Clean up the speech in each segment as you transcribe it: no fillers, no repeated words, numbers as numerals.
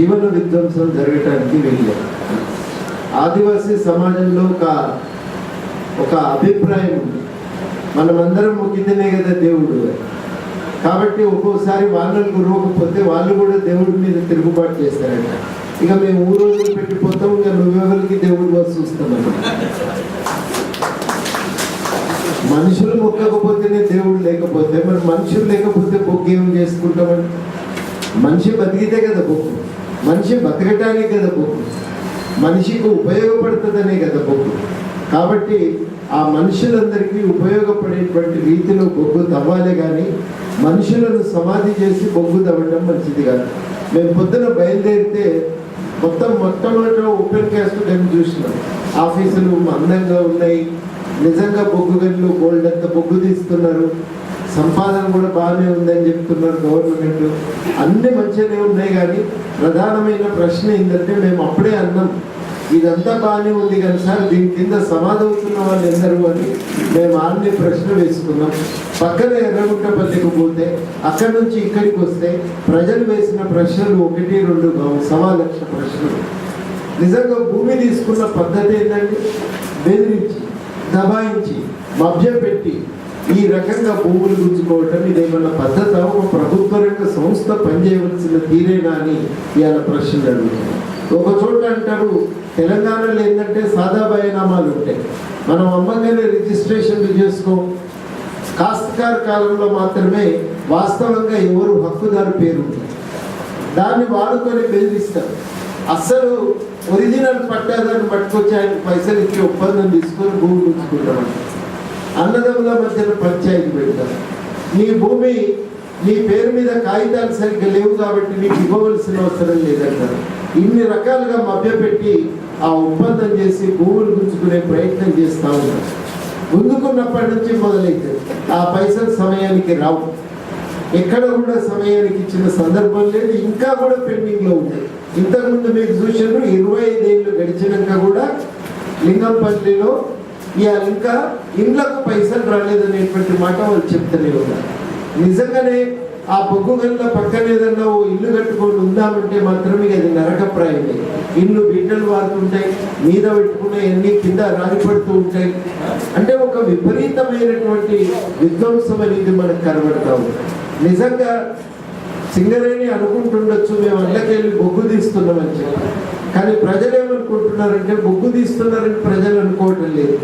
జీవన విధ్వంసం జరగటానికి వెళ్ళారు. ఆదివాసీ సమాజంలో ఒక అభిప్రాయం ఉంది, మనమందరం మొక్కితేనే కదా దేవుడు. కాబట్టి ఒక్కోసారి వాళ్ళని గురవకపోతే వాళ్ళు కూడా దేవుడి మీద తిరుగుబాటు చేస్తారంట. ఇక మేము ఊరోజులు పెట్టిపోతాం, ఇక నువ్వెవరికి దేవుడు వచ్చి చూస్తామని. మనుషులు మొక్కకపోతేనే దేవుడు లేకపోతే మరి మనుషులు లేకపోతే బొగ్గు ఏం చేసుకుంటామని. మనిషి బతికితే కదా బొగ్గు, మనిషి బతకటానికి కదా బొగ్గు, మనిషికి ఉపయోగపడుతుందనే కదా బొగ్గు. కాబట్టి ఆ మనుషులందరికీ ఉపయోగపడేటువంటి రీతిలో బొగ్గు తవ్వాలి, కానీ మనుషులను సమాధి చేసి బొగ్గు తవ్వడం మంచిది కాదు. మేము పొద్దున బయలుదేరితే మొట్టమొదట ఓపెన్ క్యాస్ట్ గని చూసినాం. ఆఫీసులు అందంగా ఉన్నాయి, నిజంగా బొగ్గు గనులు గోల్డ్ అంత బొగ్గు తీస్తున్నారు, సంపాదన కూడా బాగానే ఉందని చెప్తున్నారు గవర్నమెంట్. అన్ని మంచిగానే ఉన్నాయి, కానీ ప్రధానమైన ప్రశ్న ఏంటంటే మేము అప్పుడే అన్నాం ఇదంతా బాగానే ఉంది కానీ సార్ దీని కింద సమాధవుతున్న వాళ్ళు ఎందరు అని మేము అన్ని ప్రశ్న వేసుకున్నాం. పక్కన ఎర్రగుంటపల్లికి పోతే అక్కడి నుంచి ఇక్కడికి వస్తే ప్రజలు వేసిన ప్రశ్నలు 1-2 కావు, 1,00,000 ప్రశ్నలు. నిజంగా భూమి తీసుకున్న పద్ధతి ఏంటంటే బెదిరించి, దబాయించి, మభ్యపెట్టి ఈ రకంగా భూములు గుంజుకోవటం ఇదేమన్నా పద్ధత? ఒక ప్రభుత్వ రంగ సంస్థ పనిచేయవలసిన తీరేనా అని ఇవాళ ప్రశ్నలు అడుగుతున్నాం. ఒక చోట అంటారు తెలంగాణలో ఏంటంటే సాదా బయనామాలు ఉంటాయి, మనం అమ్మగానే రిజిస్ట్రేషన్లు చేసుకో, కాస్తకార్ కాలంలో మాత్రమే వాస్తవంగా ఎవరు హక్కుదారు పేరు దాన్ని వాడుకొని బెదిరిస్తారు. అస్సలు ఒరిజినల్ పట్టాదాన్ని పట్టుకొచ్చి ఆయన పైసలు ఇచ్చి ఒప్పందం తీసుకొని భూమి గుంజుకుంటామంట. అన్నదమ్ముల మధ్యన పంచాయతీ పెడతారు. నీ భూమి నీ పేరు మీద కాగితాలు సరిగ్గా లేవు కాబట్టి నీకు ఇవ్వవలసిన అవసరం లేదంటారు. ఇన్ని రకాలుగా మభ్యపెట్టి ఆ ఒప్పందం చేసి భూములు గుంజుకునే ప్రయత్నం చేస్తూ ఉన్నారు. గుంజుకున్నప్పటి నుంచి మొదలైతే ఆ పైసలు సమయానికి రావు, ఎక్కడ కూడా సమయానికి ఇచ్చిన సందర్భం లేదు, ఇంకా కూడా పెండింగ్లో ఉన్నాయి. ఇంతకుముందు మీకు చూసారు 25 ఏళ్ళు గడిచినాక కూడా లింగంపల్లిలో ఇవాళ ఇంకా ఇండ్లకు పైసలు రాలేదనేటువంటి మాట వాళ్ళు చెప్తూనే ఉన్నారు. నిజంగానే ఆ బొగ్గు గల్ల పక్కన ఏదన్నా ఓ ఇల్లు కట్టుకొని ఉందామంటే మాత్రం ఇక అది నరకప్రాయమే. ఇల్లు బిడ్డలు వాడుతుంటాయి, మీద పెట్టుకునే అన్ని కింద రాలిపడుతూ ఉంటాయి. అంటే ఒక విపరీతమైనటువంటి విధ్వంసం అనేది మనకు కనబడతా ఉంది. నిజంగా సింగరేణి అనుకుంటుండొచ్చు మేము అల్లకెళ్ళి బొగ్గు తీస్తున్నామని చెప్పి, కానీ ప్రజలు ఏమనుకుంటున్నారంటే బొగ్గు తీస్తున్నారని ప్రజలు అనుకోవటం లేదు.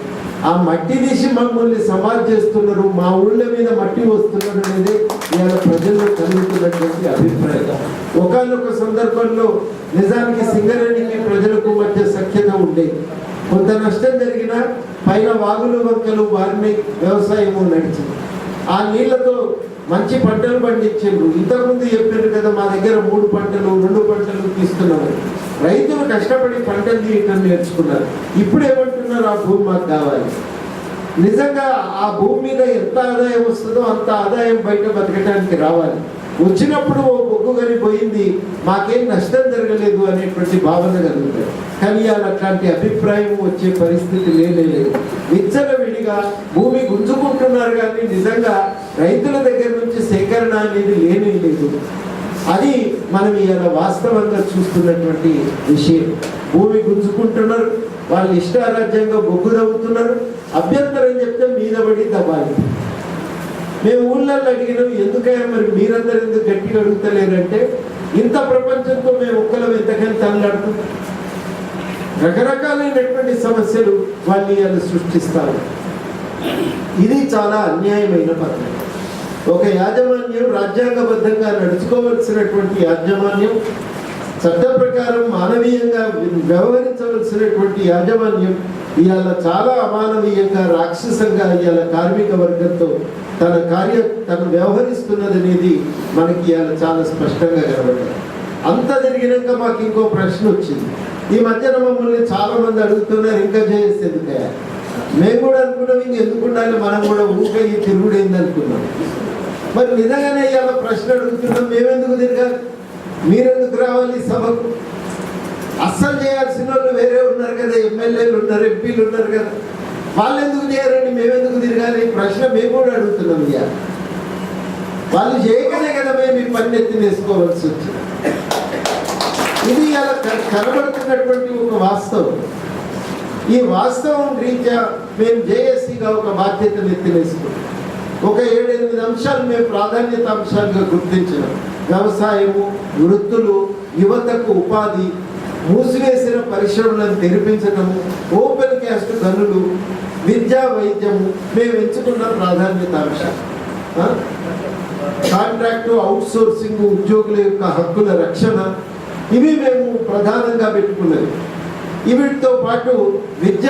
ఆ మట్టి తీసి మమ్మల్ని సమాజ్ చేస్తున్నారు, మా ఊళ్ళ మీద మట్టి వస్తున్నారు అనేది ఇవాళ ప్రజల్లో కలుగుతున్నటువంటి అభిప్రాయం. ఒకనొక సందర్భంలో నిజానికి సింగరేణికి ప్రజలకు మధ్య సఖ్యత ఉండేది. కొంత నష్టం జరిగినా పైన వాగులు వంకలు వారిని వ్యవసాయము నడిచింది. ఆ నీళ్లతో మంచి పంటలు పండించారు. ఇంతకుముందు చెప్పారు కదా మా దగ్గర 3 పంటలు 2 పంటలు తీస్తున్నాము. రైతులు కష్టపడి పంటలు తీయటం నేర్చుకున్నారు. ఇప్పుడు ఏమంటున్నారు ఆ భూమి మాకు కావాలి. నిజంగా ఆ భూమి మీద ఎంత ఆదాయం వస్తుందో అంత ఆదాయం బయట బతకడానికి రావాలి. వచ్చినప్పుడు ఓ బొగ్గు గని పోయింది మాకేం నష్టం జరగలేదు అనేటువంటి భావన కలుగుతాయి. కానీ అట్లాంటి అభిప్రాయం వచ్చే పరిస్థితి లేదు. విచ్చలవిడిగా భూమి గుంజుకుంటున్నారు, కానీ నిజంగా రైతుల దగ్గర నుంచి సేకరణ అనేది లేదు. అది మనం ఇవాళ వాస్తవంగా చూస్తున్నటువంటి విషయం. భూమి గుంజుకుంటున్నారు, వాళ్ళు ఇష్టారాజ్యంగా బొగ్గు తవ్వుతున్నారు. అభ్యంతరం చెప్తే మీద పడి దబాలి. మేము ఊళ్ళల్లో అడిగినాం ఎందుకయ్యా మరి మీరందరూ ఎందుకు గట్టిగా అడుగుతలేరంటే ఇంత ప్రపంచంతో మేము ఒక్కలం ఎంతకని తల్లాడుతున్నాం. రకరకాలైనటువంటి సమస్యలు వాళ్ళు ఇవాళ సృష్టిస్తారు. ఇది చాలా అన్యాయమైన పద్ధతి. ఒక యాజమాన్యం రాజ్యాంగబద్ధంగా నడుచుకోవలసినటువంటి యాజమాన్యం, చట్ట ప్రకారం మానవీయంగా వ్యవహరించవలసినటువంటి యాజమాన్యం ఇవాళ చాలా అమానవీయంగా రాక్షసంగా ఇవాళ కార్మిక వర్గంతో తను వ్యవహరిస్తున్నది అనేది మనకి ఇవాళ చాలా స్పష్టంగా కనబడుతుంది. అంత జరిగినాక మాకు ఇంకో ప్రశ్న వచ్చింది. ఈ మధ్యన మమ్మల్ని చాలా మంది అడుగుతున్నారు ఇంకా చేస్తే ఎందుకయ్యా. మేము కూడా అనుకున్నాం ఇంక ఎందుకు ఉండాలి, మనం కూడా ఊకే ఈ తిరుగుడు ఏంది అనుకున్నాం. మరి నిజంగానే ఇవాళ ప్రశ్న అడుగుతున్నాం, మేమెందుకు తిరగాలి, మీరెందుకు రావాలి సభకు? అస్సలు చేయాల్సిన వాళ్ళు వేరే ఉన్నారు కదా, ఎమ్మెల్యేలు ఉన్నారు, ఎంపీలు ఉన్నారు కదా, వాళ్ళు ఎందుకు చేయరండి, మేమెందుకు తిరగాలి? ప్రశ్న మేము కూడా అడుగుతున్నాం. ఇక వాళ్ళు చేయకనే కదా మేము ఈ పని ఎత్తి వేసుకోవాల్సి వచ్చింది. ఇది అలా కనబడుతున్నటువంటి ఒక వాస్తవం. ఈ వాస్తవం రీత్యా మేము జేఏసీగా ఒక బాధ్యతను ఎత్తివేసుకున్నాం. ఒక 7-8 అంశాలు మేము ప్రాధాన్యత అంశాలుగా గుర్తించినాం. వ్యవసాయము, వృత్తులు, యువతకు ఉపాధి, మూసివేసిన పరిశ్రమలను తెరిపించడము, ఓపెన్ క్యాస్ట్ గనులు, విద్యా, వైద్యము మేము ఎంచుకున్న ప్రాధాన్యత అంశాలు. కాంట్రాక్టు, అవుట్ సోర్సింగ్, ఉద్యోగుల యొక్క హక్కుల రక్షణ, ఇవి మేము ప్రధానంగా పెట్టుకున్నది. వీటితో పాటు విద్య,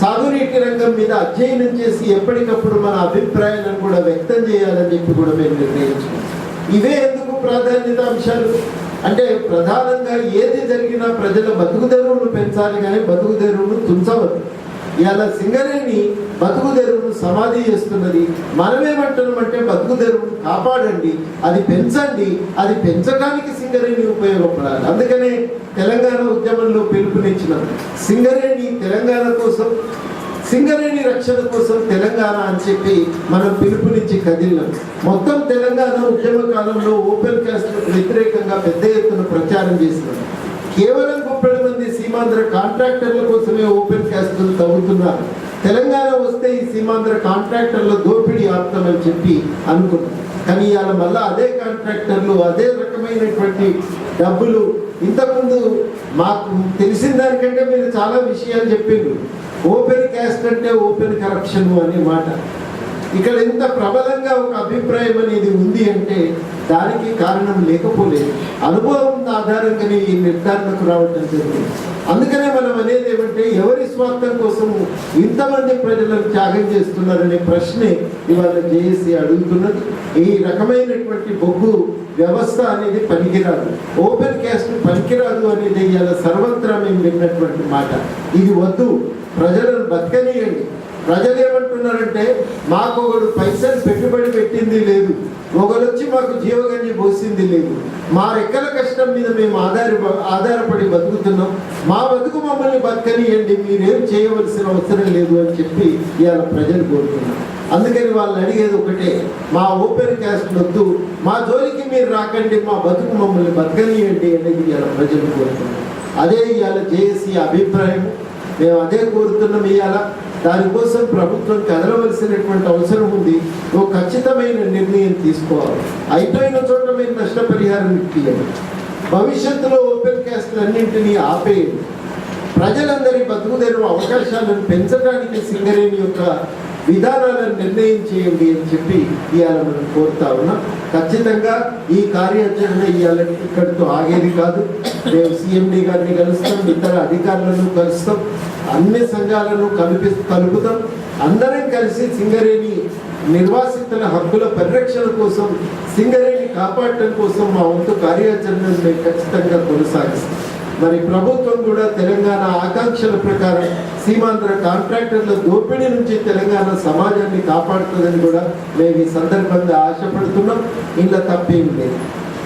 సాగునీటి రంగం మీద అధ్యయనం చేసి ఎప్పటికప్పుడు మన అభిప్రాయాలను కూడా వ్యక్తం చేయాలని చెప్పి కూడా మేము నిర్ణయించుకున్నాం. ఇవే ఎందుకు ప్రాధాన్యత అంశాలు అంటే, ప్రధానంగా ఏది జరిగినా ప్రజల బతుకుదెరువును పెంచాలి కానీ బతుకుదెరువును తుంచవద్దు. ఇవాళ సింగరేణి బతుకుదెరువును సమాధి చేస్తున్నది. మనమేమంటున్నామంటే బతుకుదెరువును కాపాడండి, అది పెంచండి, అది పెంచడానికి సింగరేణి ఉపయోగపడాలి. అందుకనే తెలంగాణ ఉద్యమంలో పిలుపునిచ్చినాం. సింగరేణి తెలంగాణ కోసం, సింగరేణి రక్షణ కోసం తెలంగాణ అని చెప్పి మనం పిలుపునిచ్చి కదిలినాం. మొత్తం తెలంగాణ ఉద్యమ కాలంలో ఓపెన్ క్యాస్ట్లకు వ్యతిరేకంగా పెద్ద ఎత్తున ప్రచారం చేసినాం. కేవలం 30 మంది సీమాంధ్ర కాంట్రాక్టర్ల కోసమే ఓపెన్ క్యాస్టులు తవ్వుతున్నారు. తెలంగాణ వస్తే ఈ సీమాంధ్ర కాంట్రాక్టర్ల దోపిడీ ఆపుతామని చెప్పి అనుకున్నాం. కానీ ఇవాళ మళ్ళీ అదే కాంట్రాక్టర్లు అదే రకమైనటువంటి డబ్బులు, ఇంతకుముందు మాకు తెలిసిన దానికంటే మీరు చాలా విషయాలు చెప్పిండ్రు. ఓపెన్ క్యాస్ట్ అంటే ఓపెన్ కరప్షన్ అనే మాట ఇక్కడ ఎంత ప్రబలంగా ఒక అభిప్రాయం అనేది ఉంది అంటే దానికి కారణం లేకపోలేదు, అనుభవం ఆధారంగానే ఈ నిర్ధారణకు రావడం జరిగింది. అందుకనే మనం అనేది ఏమంటే, ఎవరి స్వార్థం కోసం ఇంతమంది ప్రజలను త్యాగం చేస్తున్నారనే ప్రశ్నే ఇవాళ జేఏసీ అడుగుతున్నది. ఈ రకమైనటువంటి బొగ్గు వ్యవస్థ అనేది పనికిరాదు, ఓపెన్ క్యాస్ట్ పనికిరాదు అనేది ఇవాళ సర్వత్రా మేము విన్నటువంటి మాట. ఇది వద్దు, ప్రజలను బతకనీయండి. ప్రజలు ఏమంటున్నారంటే, మాకు ఒకడు పైసలు పెట్టుబడి పెట్టింది లేదు, ఒకరు వచ్చి మాకు జీవగంజి పోసింది లేదు, మా రెక్కల కష్టం మీద మేము ఆధారపడి బతుకుతున్నాం, మా బతుకు మమ్మల్ని బతకనియండి, మీరేం చేయవలసిన అవసరం లేదు అని చెప్పి ఇవాళ ప్రజలు కోరుతున్నారు. అందుకని వాళ్ళు అడిగేది ఒకటే, మా ఓపెన్ క్యాస్ట్ వద్దు, మా జోలికి మీరు రాకండి, మా బతుకు మమ్మల్ని బతకనియండి అనేది ఇవాళ ప్రజలు కోరుతున్నారు. అదే ఇవాళ జేఏసీ అభిప్రాయం, మేము అదే కోరుతున్నాం. ఇవాళ దానికోసం ప్రభుత్వం కదలవలసినటువంటి అవసరం ఉంది. ఓ ఖచ్చితమైన నిర్ణయం తీసుకోవాలి. అయిపోయిన చోట మీరు నష్టపరిహారం ఇప్పియండి. భవిష్యత్తులో ఓపెన్ క్యాస్ట్లు అన్నింటినీ ఆపేయండి. ప్రజలందరి బతుకుదెరువు అవకాశాలను పెంచడానికి సింగరేణి యొక్క విధానాలను నిర్ణయం చేయండి అని చెప్పి ఇవాళ మనం కోరుతా ఉన్నాం. ఖచ్చితంగా ఈ కార్యాచరణ ఇవాళ ఇక్కడితో ఆగేది కాదు. మేము సిఎండి గారిని కలుస్తాం, ఇతర అధికారులను కలుస్తాం, అన్ని సంఘాలను కలుపుతాం. అందరం కలిసి సింగరేణి నిర్వాసితుల హక్కుల పరిరక్షణ కోసం, సింగరేణి కాపాడటం కోసం మా వంతు కార్యాచరణను మేము ఖచ్చితంగా కొనసాగిస్తాం. మరి ప్రభుత్వం కూడా తెలంగాణ ఆకాంక్షల ప్రకారం సీమాంధ్ర కాంట్రాక్టర్ల దోపిడీ నుంచి తెలంగాణ సమాజాన్ని కాపాడుతుందని కూడా మేము ఈ సందర్భంగా ఆశపడుతున్నాం. ఇంట్లో తప్పేం లేదు.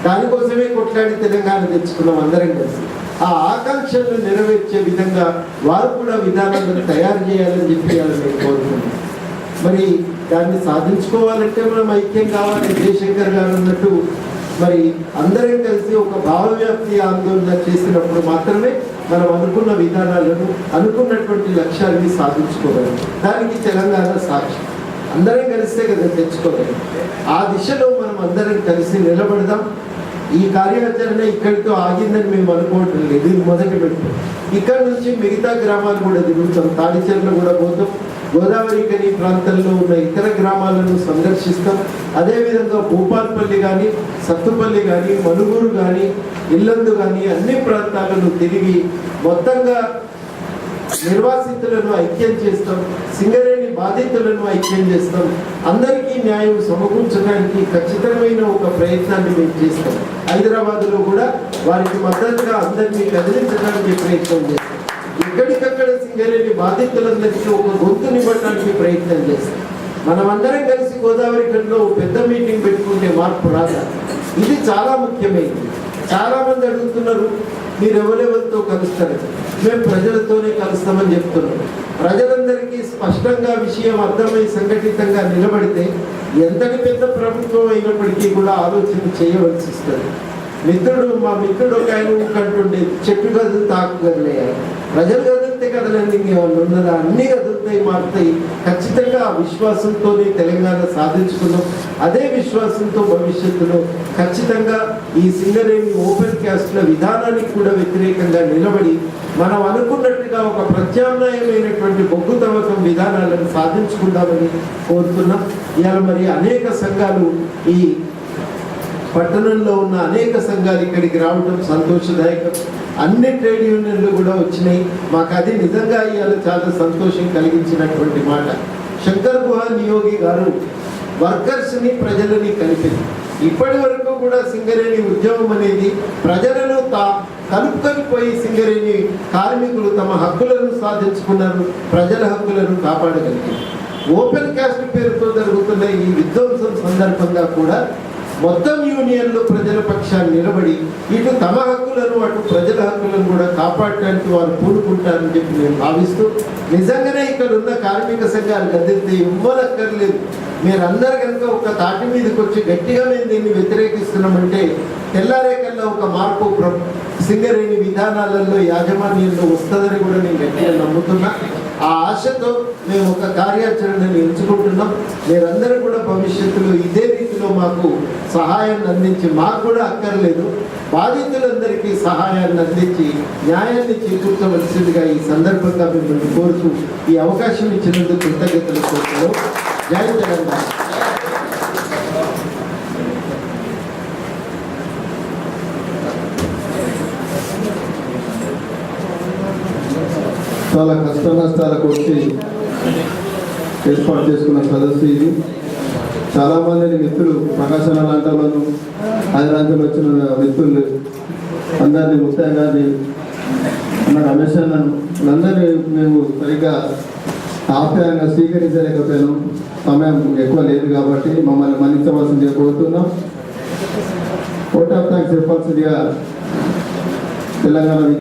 దానికోసమే కొట్లాడి తెలంగాణ తెచ్చుకున్నాం అందరం కలిసి. ఆ ఆకాంక్షలను నెరవేర్చే విధంగా వారు కూడా విధానాలను తయారు చేయాలని చెప్పి మేము కోరుతున్నాం. మరి దాన్ని సాధించుకోవాలంటే మనం ఐక్యం కావాలి. జయశంకర్ గారు అన్నట్టు మరి అందరం కలిసి ఒక భావవ్యాప్తి ఆందోళన చేసినప్పుడు మాత్రమే మనం అనుకున్న విధానాలను, అనుకున్నటువంటి లక్ష్యాన్ని సాధించుకోగలం. దానికి తెలంగాణ సాక్షి. అందరం కలిస్తే కదా తెచ్చుకోగలం. ఆ దిశలో మనం అందరం కలిసి నిలబడదాం. ఈ కార్యాచరణ ఇక్కడితో ఆగిందని మేము అనుకోవటం లేదు. ఇది మొదటి పెట్టు. ఇక్కడ నుంచి మిగతా గ్రామాలు కూడా తిరుగుతాం. తాడిచెర్ల కూడా పోతాం. గోదావరి కని ప్రాంతంలో ఉన్న ఇతర గ్రామాలను సందర్శిస్తాం. అదేవిధంగా భూపాల్పల్లి కానీ, సత్తుపల్లి కానీ, మనుగూరు కానీ, ఇల్లందు కానీ అన్ని ప్రాంతాలను తిరిగి మొత్తంగా నిర్వాసితులను ఐక్యం చేస్తాం. సింగరేణి బాధితులను ఐక్యం చేస్తాం. అందరికీ న్యాయం సమకూర్చడానికి ఖచ్చితమైన ఒక ప్రయత్నాన్ని మేము చేస్తాం. హైదరాబాద్లో కూడా వారికి మద్దతుగా అందరినీ కదిలించడానికి ప్రయత్నం చేస్తాం. ఎక్కడికక్కడ సింగరేణి బాధితులందరికీ ఒక గొంతునివ్వడానికి ప్రయత్నం చేస్తాం. మనమందరం కలిసి గోదావరి గంటలో పెద్ద మీటింగ్ పెట్టుకుంటే మార్పు రాదా? ఇది చాలా ముఖ్యమైనది. చాలామంది అడుగుతున్నారు, మీరు ఎవరెవరితో కలుస్తారు? మేము ప్రజలతోనే కలుస్తామని చెప్తున్నాం. ప్రజలందరికీ స్పష్టంగా విషయం అర్థమై సంఘటితంగా నిలబడితే ఎంతటి పెద్ద ప్రభుత్వం అయినప్పటికీ కూడా ఆలోచన చేయవలసి వస్తుంది. మా మిత్రుడు ఒక ఆయన ఊకంటుండే చెట్టు కదులు తాకు కదిలేయాలి. ప్రజలు కదిలితే కదలండి, ఇంకేమన్నా ఉన్నదా? అన్నీ కదులుతాయి, మారుతాయి. ఖచ్చితంగా ఆ విశ్వాసంతో తెలంగాణ సాధించుకున్నాం. అదే విశ్వాసంతో భవిష్యత్తులో ఖచ్చితంగా ఈ సింగరేణి ఓపెన్ క్యాస్ట్ల విధానానికి కూడా వ్యతిరేకంగా నిలబడి మనం అనుకున్నట్టుగా ఒక ప్రత్యామ్నాయమైనటువంటి బొగ్గు తవ్వకం విధానాలను సాధించుకుందామని కోరుతున్నాం. ఇవాళ మరి అనేక సంఘాలు, ఈ పట్టణంలో ఉన్న అనేక సంఘాలు ఇక్కడికి రావడం సంతోషదాయకం. అన్ని ట్రేడ్ యూనియన్లు కూడా వచ్చినాయి. మాకు అది నిజంగా ఇవాళ చాలా సంతోషం కలిగించినటువంటి మాట. శంకర్ గుహ నియోగి గారు వర్కర్స్ని ప్రజలని కలిపింది. ఇప్పటి వరకు కూడా సింగరేణి ఉద్యమం అనేది ప్రజలను కలుపుకొని పోయి సింగరేణి కార్మికులు తమ హక్కులను సాధించుకున్నారు, ప్రజల హక్కులను కాపాడగలిగారు. ఓపెన్ క్యాస్ట్ పేరుతో జరుగుతున్న ఈ విధ్వంసం సందర్భంగా కూడా మొత్తం యూనియన్లు ప్రజల పక్షాన్ని నిలబడి ఇటు తమ హక్కులను అటు ప్రజల హక్కులను కూడా కాపాడటానికి వారు పూనుకుంటారని చెప్పి నేను భావిస్తూ, నిజంగానే ఇక్కడ ఉన్న కార్మిక సంఘాలు గదిలితే ఇవ్వనక్కర్లేదు. మీరందరూ కనుక ఒక తాటి మీదకి వచ్చి గట్టిగా మేము దీన్ని వ్యతిరేకిస్తున్నామంటే తెల్లారే కల్లా ఒక మార్పు సింగరేణి విధానాలలో యాజమాన్యంలో వస్తుందని కూడా నేను గట్టిగా నమ్ముతున్నా. ఆ ఆశతో మేము ఒక కార్యాచరణను ఎంచుకుంటున్నాం. మీరందరూ కూడా భవిష్యత్తులో ఇదే రీతిలో మాకు సహాయాన్ని అందించి, మాకు కూడా అక్కర్లేదు, బాధితులందరికీ సహాయాన్ని అందించి న్యాయాన్ని చేకూర్చవలసిందిగా ఈ సందర్భంగా మిమ్మల్ని కోరుతూ ఈ అవకాశం ఇచ్చినందుకు కృతజ్ఞతలు కోరుతున్నాం. జై తెలంగాణ. చాలా కష్ట నష్టాలకు వచ్చి ఏర్పాటు చేసుకున్న సదస్సు ఇది. చాలామందిని మిత్రులు, ప్రకాశన లాంటి వాళ్ళను, హైదరాబాద్ వచ్చిన మిత్రులు అందరినీ, ముత్తయ్య గారిని, అన్న రమేష్ అన్నను, వీళ్ళందరినీ మేము సరిగ్గా ఆప్యాయంగా స్వీకరించలేకపోయాను. సమయం ఎక్కువ లేదు కాబట్టి మమ్మల్ని మన్నించవలసిందిగా కోరుతున్నాం. ఓట్ ఆఫ్ థ్యాంక్స్ చెప్పాల్సిందిగా తెలంగాణ